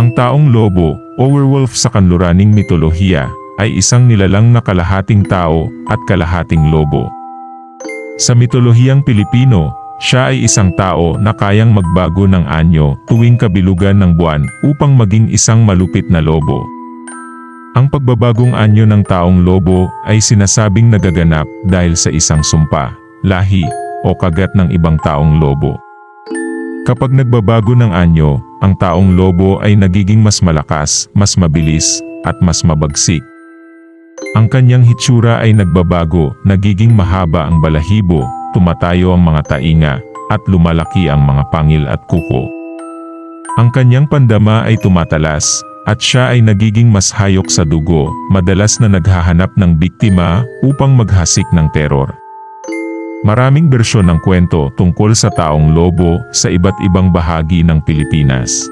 Ang taong lobo o werewolf sa kanluraning mitolohiya ay isang nilalang na kalahating tao at kalahating lobo. Sa mitolohiyang Pilipino, siya ay isang tao na kayang magbago ng anyo tuwing kabilugan ng buwan upang maging isang malupit na lobo. Ang pagbabagong anyo ng taong lobo ay sinasabing nagaganap dahil sa isang sumpa, lahi, o kagat ng ibang taong lobo. Kapag nagbabago ng anyo, ang taong lobo ay nagiging mas malakas, mas mabilis, at mas mabagsik. Ang kanyang hitsura ay nagbabago, nagiging mahaba ang balahibo, tumatayo ang mga tainga, at lumalaki ang mga pangil at kuko. Ang kanyang pandama ay tumatalas, at siya ay nagiging mas hayok sa dugo, madalas na naghahanap ng biktima upang maghasik ng teror. Maraming bersyon ng kwento tungkol sa taong lobo sa iba't ibang bahagi ng Pilipinas.